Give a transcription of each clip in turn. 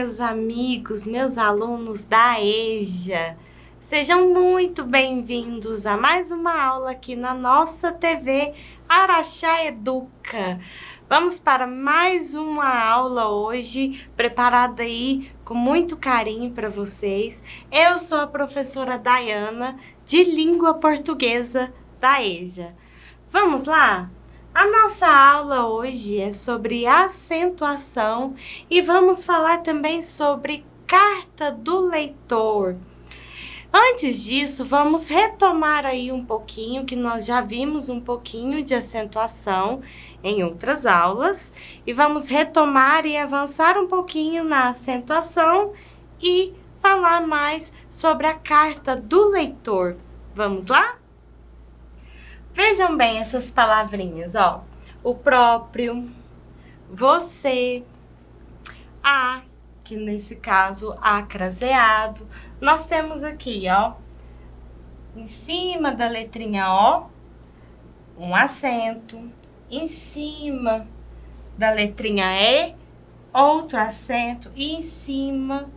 meus amigos, meus alunos da EJA. Sejam muito bem-vindos a mais uma aula aqui na nossa TV Araxá Educa. Vamos para mais uma aula hoje, preparada aí com muito carinho para vocês. Eu sou a professora Dayana, de Língua Portuguesa da EJA. Vamos lá? A nossa aula hoje é sobre acentuação e vamos falar também sobre carta do leitor. Antes disso, vamos retomar aí um pouquinho, que nós já vimos um pouquinho de acentuação em outras aulas, e vamos retomar e avançar um pouquinho na acentuação e falar mais sobre a carta do leitor. Vamos lá? Vejam bem essas palavrinhas, ó. O próprio, você, a, que nesse caso, acraseado. Nós temos aqui, ó, em cima da letrinha O, um acento. Em cima da letrinha E, outro acento. E em cima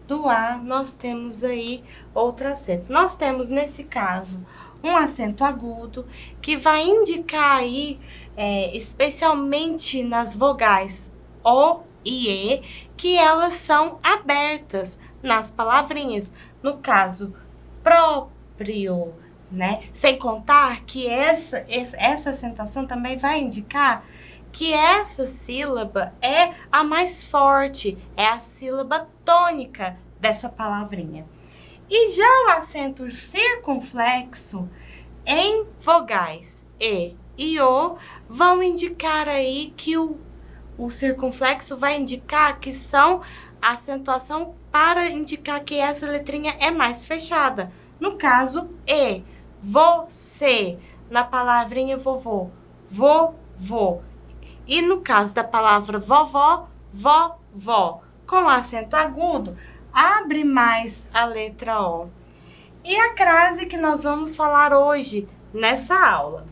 do A, nós temos aí outro acento. Nós temos, nesse caso, um acento agudo, que vai indicar aí, especialmente nas vogais O e E, que elas são abertas nas palavrinhas. No caso, próprio, né? Sem contar que essa acentuação também vai indicar que essa sílaba é a mais forte, é a sílaba tônica dessa palavrinha. E já o acento circunflexo em vogais E e O vão indicar aí que o circunflexo vai indicar que são a acentuação para indicar que essa letrinha é mais fechada. No caso, E, você, na palavrinha vovô, vovô. E no caso da palavra vovó, vovó. Com acento agudo, abre mais a letra O. E a crase que nós vamos falar hoje nessa aula.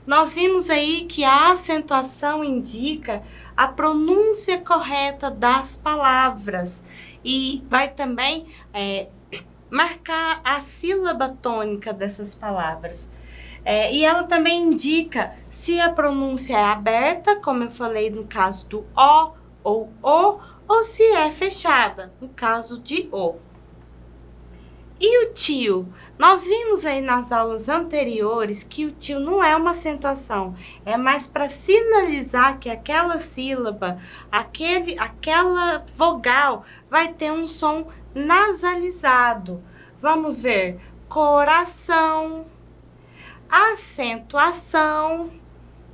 Nós vimos aí que a acentuação indica a pronúncia correta das palavras e vai também marcar a sílaba tônica dessas palavras. E ela também indica se a pronúncia é aberta, como eu falei no caso do O ou O, ou se é fechada, no caso de O. E o tio? Nós vimos aí nas aulas anteriores que o tio não é uma acentuação, é mais para sinalizar que aquela sílaba, aquela vogal vai ter um som nasalizado. Vamos ver: coração, acentuação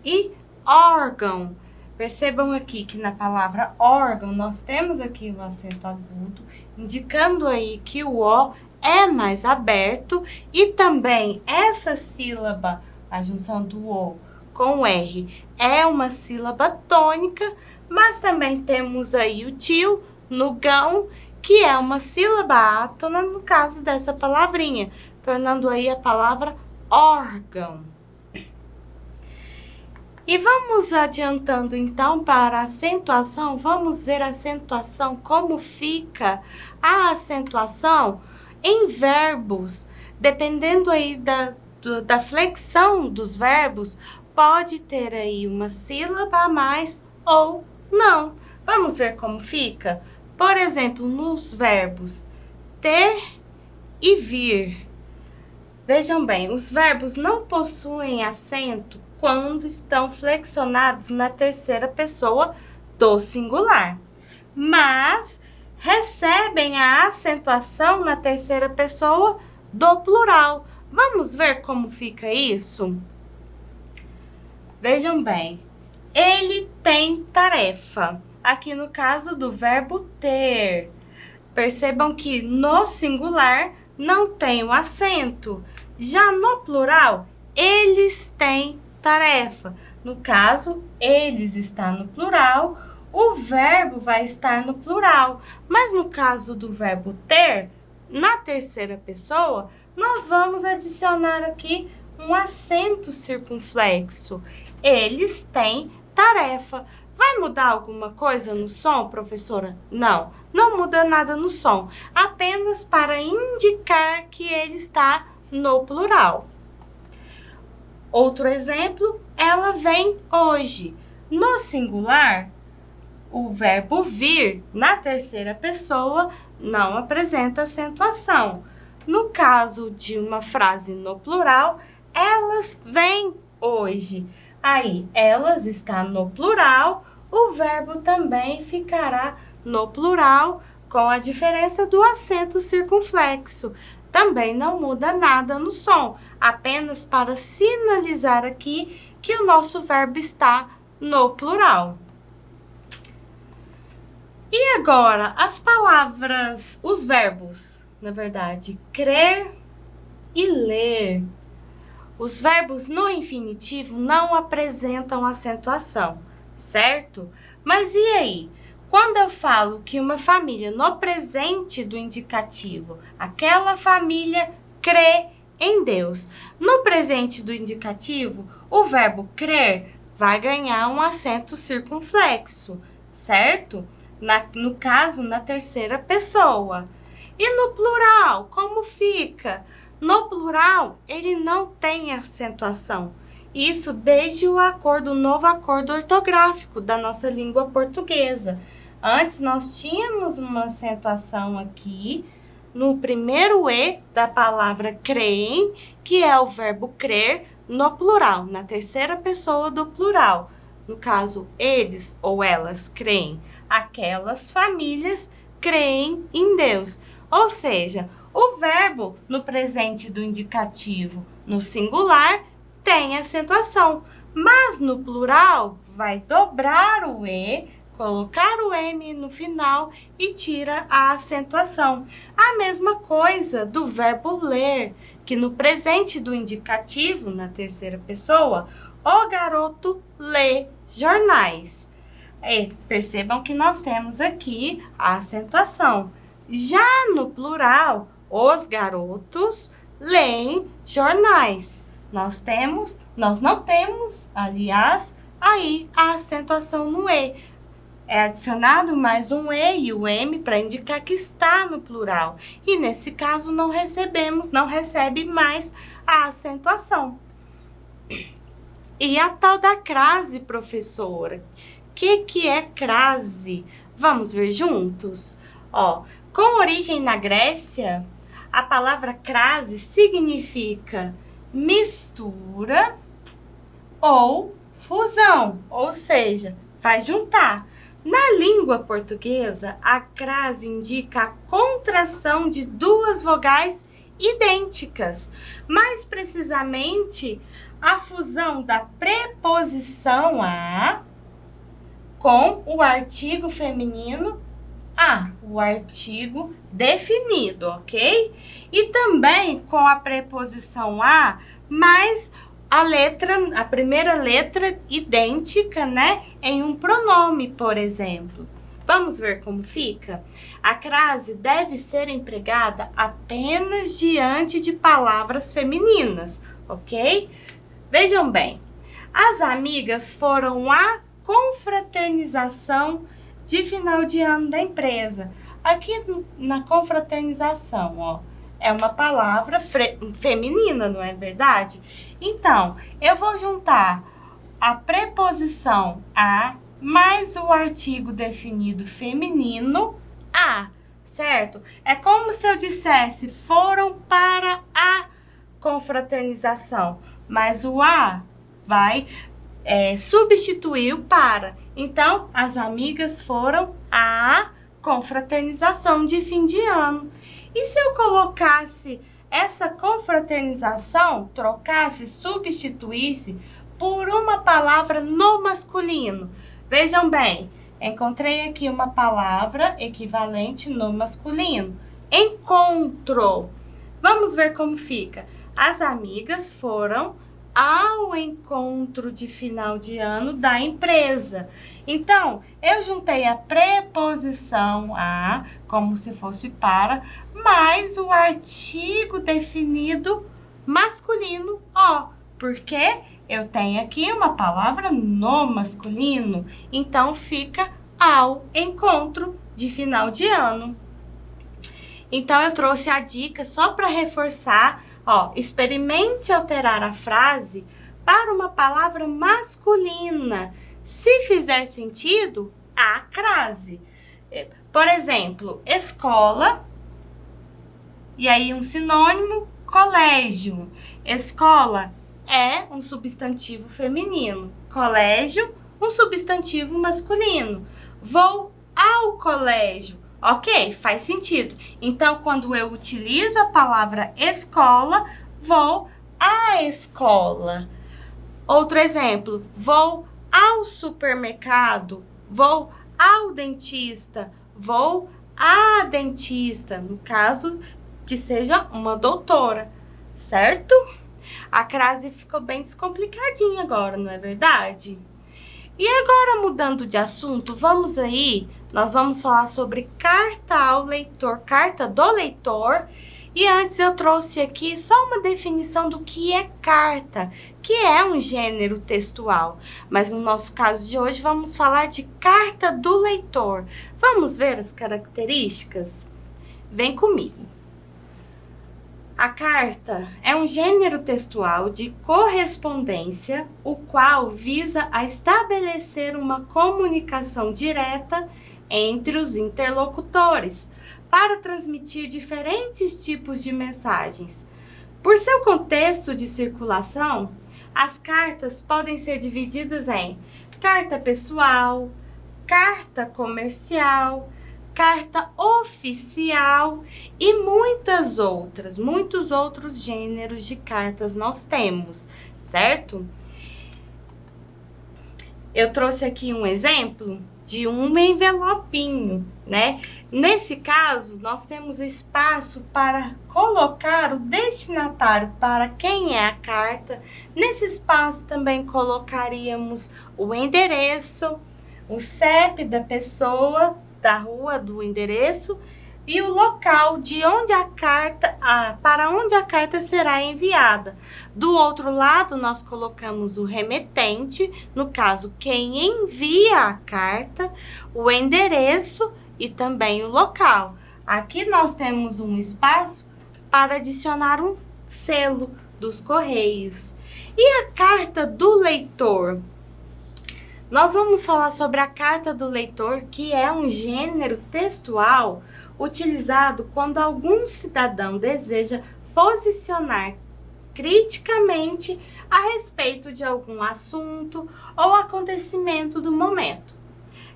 e órgão. Percebam aqui que na palavra órgão nós temos aqui o acento agudo, indicando aí que o O é mais aberto e também essa sílaba, a junção do O com o R, é uma sílaba tônica, mas também temos aí o tio no gão, que é uma sílaba átona no caso dessa palavrinha, tornando aí a palavra órgão. E vamos adiantando então para a acentuação, vamos ver a acentuação, como fica a acentuação em verbos. Dependendo aí da flexão dos verbos, pode ter aí uma sílaba a mais ou não. Vamos ver como fica? Por exemplo, nos verbos ter e vir. Vejam bem, os verbos não possuem acento quando estão flexionados na terceira pessoa do singular, mas recebem a acentuação na terceira pessoa do plural. Vamos ver como fica isso? Vejam bem, ele tem tarefa. Aqui no caso do verbo ter. Percebam que no singular não tem o acento. Já no plural, eles têm tarefa. No caso, eles está no plural, o verbo vai estar no plural. Mas no caso do verbo ter, na terceira pessoa, nós vamos adicionar aqui um acento circunflexo. Eles têm tarefa. Vai mudar alguma coisa no som, professora? Não, não muda nada no som, apenas para indicar que ele está no plural. Outro exemplo, ela vem hoje. No singular, o verbo vir na terceira pessoa não apresenta acentuação. No caso de uma frase no plural, elas vêm hoje. Aí, elas está no plural, o verbo também ficará no plural, com a diferença do acento circunflexo. Também não muda nada no som, apenas para sinalizar aqui que o nosso verbo está no plural. E agora, as palavras, os verbos, na verdade, crer e ler. Os verbos no infinitivo não apresentam acentuação, certo? Mas e aí? Quando eu falo que uma família no presente do indicativo, aquela família crê em Deus. No presente do indicativo, o verbo crer vai ganhar um acento circunflexo, certo? No caso, na terceira pessoa. E no plural, como fica? No plural, ele não tem acentuação. Isso desde o novo acordo ortográfico da nossa língua portuguesa. Antes, nós tínhamos uma acentuação aqui no primeiro E da palavra creem, que é o verbo crer no plural, na terceira pessoa do plural. No caso, eles ou elas creem. Aquelas famílias creem em Deus. Ou seja, o verbo no presente do indicativo no singular tem acentuação, mas no plural vai dobrar o E, colocar o M no final e tira a acentuação. A mesma coisa do verbo ler, que no presente do indicativo, na terceira pessoa, o garoto lê jornais. Percebam que nós temos aqui a acentuação. Já no plural, os garotos leem jornais. Nós não temos, aliás, aí a acentuação no E. É adicionado mais um E e o M para indicar que está no plural. E nesse caso não recebe mais a acentuação. E a tal da crase, professora? O que é crase? Vamos ver juntos? Com origem na Grécia, a palavra crase significa mistura ou fusão, ou seja, vai juntar. Na língua portuguesa, a crase indica a contração de duas vogais idênticas, mais precisamente a fusão da preposição a com o artigo feminino a, o artigo definido, ok? E também com a preposição a mais a primeira letra idêntica, né? Em um pronome, por exemplo. Vamos ver como fica? A crase deve ser empregada apenas diante de palavras femininas, ok? Vejam bem, as amigas foram à confraternização de final de ano da empresa. Aqui na confraternização, é uma palavra feminina, não é verdade? Então, eu vou juntar a preposição a mais o artigo definido feminino a, certo? É como se eu dissesse, foram para a confraternização, mas o a vai substituir o para. Então, as amigas foram à confraternização de fim de ano. E se eu colocasse essa confraternização, substituísse por uma palavra no masculino? Vejam bem, encontrei aqui uma palavra equivalente no masculino. Encontro. Vamos ver como fica. As amigas foram ao encontro de final de ano da empresa. Então, eu juntei a preposição a, como se fosse para, mais o artigo definido masculino, porque eu tenho aqui uma palavra no masculino, então fica ao encontro de final de ano. Então, eu trouxe a dica só para reforçar, ó, experimente alterar a frase para uma palavra masculina. Se fizer sentido, a crase. Por exemplo, escola, e aí um sinônimo, colégio. Escola é um substantivo feminino. Colégio, um substantivo masculino. Vou ao colégio. Ok, faz sentido. Então, quando eu utilizo a palavra escola, vou à escola. Outro exemplo, vou ao supermercado, vou ao dentista, vou à dentista. No caso, que seja uma doutora, certo? A crase ficou bem descomplicadinha agora, não é verdade? E agora, mudando de assunto, nós vamos falar sobre carta ao leitor, carta do leitor. E antes eu trouxe aqui só uma definição do que é carta, que é um gênero textual. Mas no nosso caso de hoje, vamos falar de carta do leitor. Vamos ver as características? Vem comigo. A carta é um gênero textual de correspondência, o qual visa a estabelecer uma comunicação direta entre os interlocutores, para transmitir diferentes tipos de mensagens. Por seu contexto de circulação, as cartas podem ser divididas em carta pessoal, carta comercial, carta oficial e muitos outros gêneros de cartas nós temos, certo? Eu trouxe aqui um exemplo de um envelopinho, né? Nesse caso, nós temos espaço para colocar o destinatário para quem é a carta. Nesse espaço também colocaríamos o endereço, o CEP da pessoa, da rua, do endereço, e o local de onde a carta, para onde a carta será enviada. Do outro lado, nós colocamos o remetente, no caso, quem envia a carta, o endereço e também o local. Aqui nós temos um espaço para adicionar um selo dos Correios. E a carta do leitor? Nós vamos falar sobre a carta do leitor, que é um gênero textual utilizado quando algum cidadão deseja posicionar criticamente a respeito de algum assunto ou acontecimento do momento.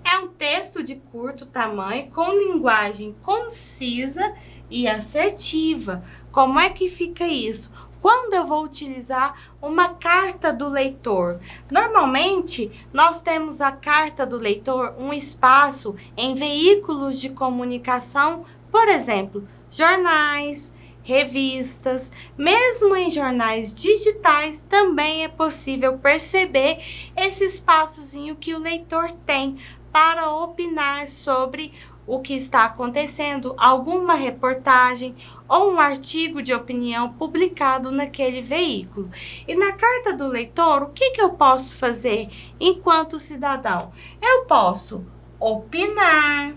É um texto de curto tamanho, com linguagem concisa e assertiva. Como é que fica isso? Quando eu vou utilizar uma carta do leitor? Normalmente, nós temos a carta do leitor, um espaço em veículos de comunicação, por exemplo, jornais, revistas, mesmo em jornais digitais, também é possível perceber esse espaçozinho que o leitor tem para opinar sobre o que está acontecendo, alguma reportagem ou um artigo de opinião publicado naquele veículo. E na carta do leitor, o que eu posso fazer enquanto cidadão? Eu posso opinar,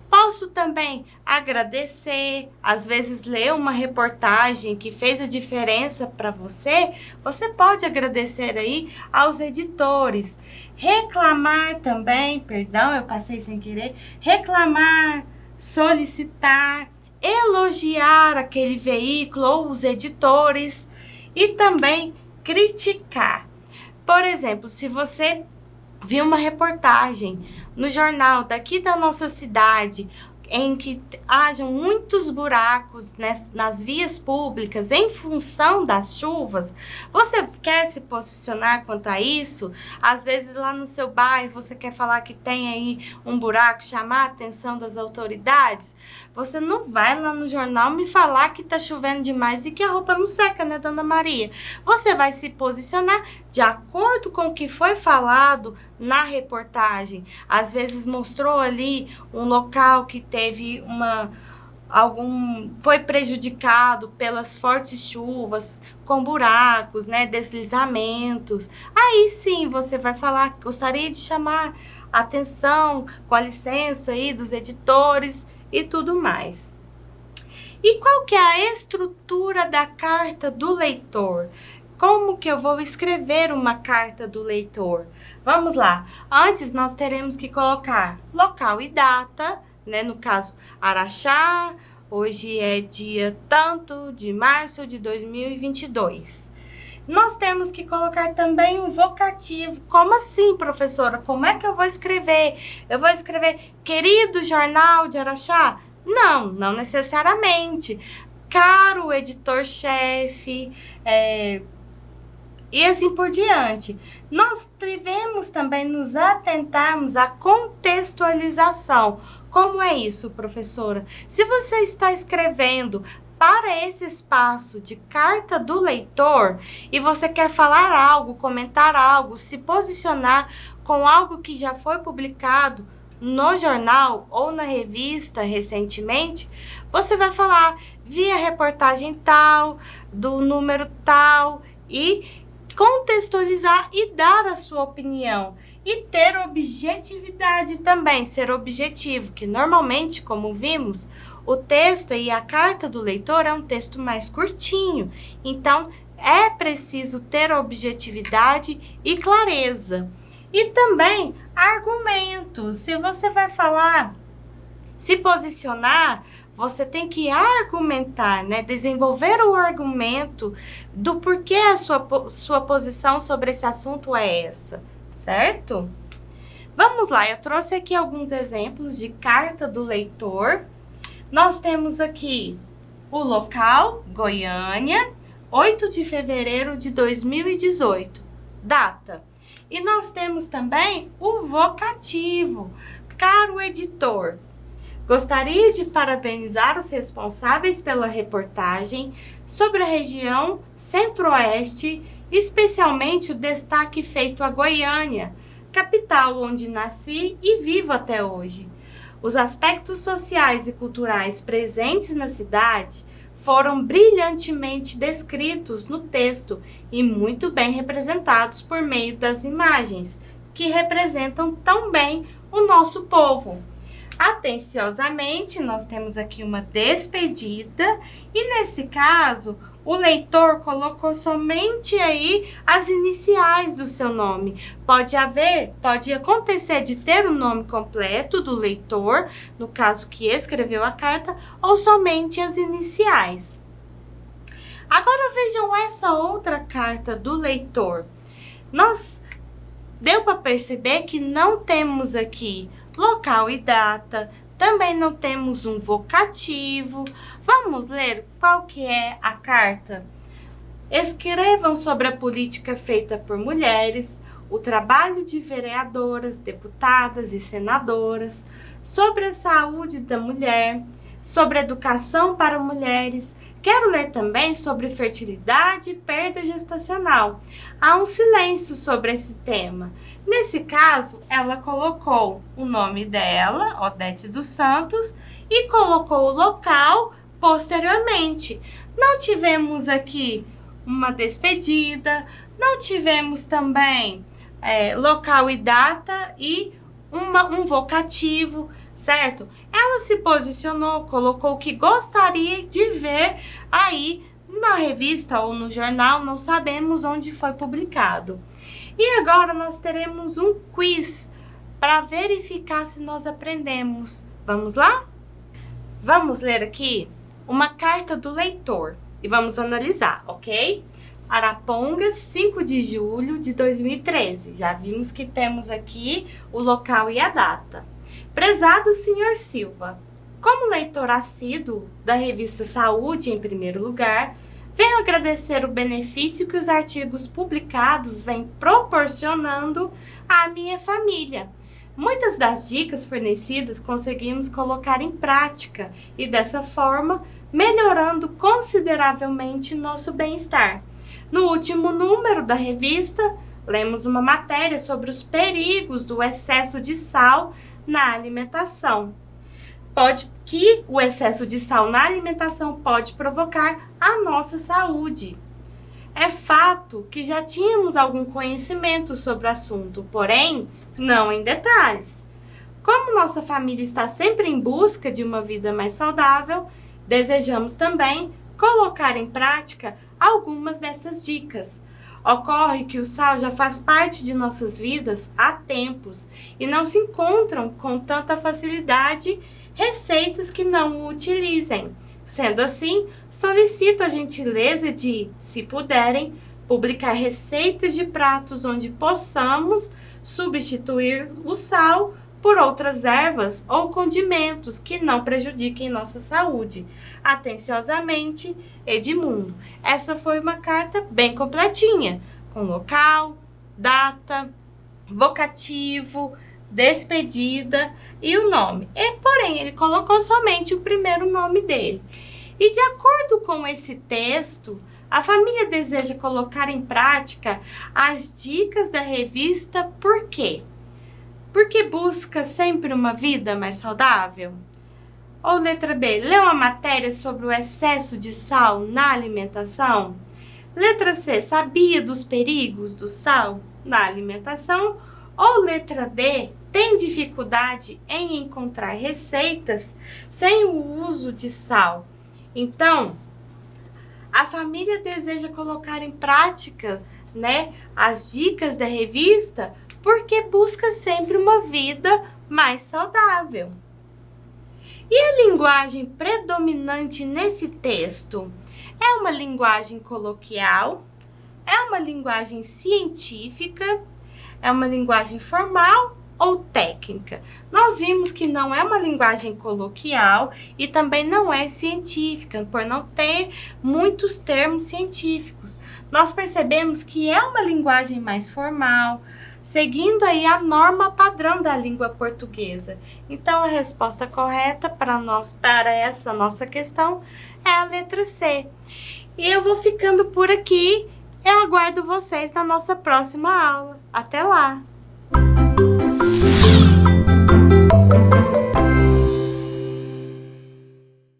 posso também agradecer, às vezes ler uma reportagem que fez a diferença para você, você pode agradecer aí aos editores. Reclamar também, perdão, eu passei sem querer, reclamar, solicitar, elogiar aquele veículo ou os editores e também criticar. Por exemplo, se você viu uma reportagem no jornal daqui da nossa cidade em que hajam muitos buracos nas vias públicas em função das chuvas, você quer se posicionar quanto a isso? Às vezes lá no seu bairro você quer falar que tem aí um buraco, chamar a atenção das autoridades. Você não vai lá no jornal me falar que tá chovendo demais e que a roupa não seca, né, Dona Maria? Você vai se posicionar de acordo com o que foi falado na reportagem. Às vezes mostrou ali um local que teve foi prejudicado pelas fortes chuvas, com buracos, né, deslizamentos, aí sim você vai falar: gostaria de chamar a atenção, com a licença aí dos editores e tudo mais. E qual que é a estrutura da carta do leitor? Como que eu vou escrever uma carta do leitor? Vamos lá. Antes nós teremos que colocar local e data, né? No caso, Araxá, hoje é dia tanto de março de 2022. Nós temos que colocar também um vocativo. Como assim, professora? Como é que eu vou escrever? Eu vou escrever querido jornal de Araxá? Não, não necessariamente. Caro editor-chefe, e assim por diante. Nós devemos também nos atentarmos à contextualização. Como é isso, professora? Se você está escrevendo para esse espaço de carta do leitor e você quer falar algo, comentar algo, se posicionar com algo que já foi publicado no jornal ou na revista recentemente, você vai falar: vi a reportagem tal, do número tal, e contextualizar e dar a sua opinião. E ter objetividade também, ser objetivo, que normalmente, como vimos, o texto e a carta do leitor é um texto mais curtinho. Então, é preciso ter objetividade e clareza. E também argumentos. Se você vai falar, se posicionar, você tem que argumentar, né? Desenvolver o argumento do porquê a sua posição sobre esse assunto é essa, certo? Vamos lá, eu trouxe aqui alguns exemplos de carta do leitor. Nós temos aqui o local, Goiânia, 8 de fevereiro de 2018, data. E nós temos também o vocativo, caro editor. Gostaria de parabenizar os responsáveis pela reportagem sobre a região Centro-Oeste, especialmente o destaque feito a Goiânia, capital onde nasci e vivo até hoje. Os aspectos sociais e culturais presentes na cidade foram brilhantemente descritos no texto e muito bem representados por meio das imagens, que representam tão bem o nosso povo. Atenciosamente, nós temos aqui uma despedida e, nesse caso, o leitor colocou somente aí as iniciais do seu nome. Pode acontecer de ter o nome completo do leitor, no caso que escreveu a carta, ou somente as iniciais. Agora vejam essa outra carta do leitor. Deu para perceber que não temos aqui local e data, também não temos um vocativo. Vamos ler qual que é a carta? Escrevam sobre a política feita por mulheres, o trabalho de vereadoras, deputadas e senadoras, sobre a saúde da mulher, sobre a educação para mulheres. Quero ler também sobre fertilidade e perda gestacional. Há um silêncio sobre esse tema. Nesse caso, ela colocou o nome dela, Odete dos Santos, e colocou o local posteriormente. Não tivemos aqui uma despedida, não tivemos também local e data e um vocativo, certo? Ela se posicionou, colocou o que gostaria de ver aí na revista ou no jornal, não sabemos onde foi publicado. E agora nós teremos um quiz para verificar se nós aprendemos. Vamos lá? Vamos ler aqui uma carta do leitor e vamos analisar, ok? Arapongas, 5 de julho de 2013. Já vimos que temos aqui o local e a data. Prezado Sr. Silva, como leitor assíduo da revista Saúde, em primeiro lugar, venho agradecer o benefício que os artigos publicados vêm proporcionando à minha família. Muitas das dicas fornecidas conseguimos colocar em prática e, dessa forma, melhorando consideravelmente nosso bem-estar. No último número da revista, lemos uma matéria sobre os perigos do excesso de sal na alimentação. que o excesso de sal na alimentação pode provocar a nossa saúde. É fato que já tínhamos algum conhecimento sobre o assunto, porém, não em detalhes. Como nossa família está sempre em busca de uma vida mais saudável, desejamos também colocar em prática algumas dessas dicas. Ocorre que o sal já faz parte de nossas vidas há tempos e não se encontram com tanta facilidade receitas que não o utilizem. Sendo assim, solicito a gentileza de, se puderem, publicar receitas de pratos onde possamos substituir o sal por outras ervas ou condimentos que não prejudiquem nossa saúde. Atenciosamente, Edmundo. Essa foi uma carta bem completinha, com local, data, vocativo, despedida e o nome. Porém, ele colocou somente o primeiro nome dele. E de acordo com esse texto, a família deseja colocar em prática as dicas da revista Por quê? Porque busca sempre uma vida mais saudável? Ou letra B, leu uma matéria sobre o excesso de sal na alimentação? Letra C, sabia dos perigos do sal na alimentação? Ou letra D, tem dificuldade em encontrar receitas sem o uso de sal? Então, a família deseja colocar em prática, as dicas da revista porque busca sempre uma vida mais saudável. E a linguagem predominante nesse texto é uma linguagem coloquial, é uma linguagem científica, é uma linguagem formal ou técnica? Nós vimos que não é uma linguagem coloquial e também não é científica, por não ter muitos termos científicos. Nós percebemos que é uma linguagem mais formal, seguindo aí a norma padrão da língua portuguesa. Então, a resposta correta para essa nossa questão é a letra C. E eu vou ficando por aqui. Eu aguardo vocês na nossa próxima aula. Até lá!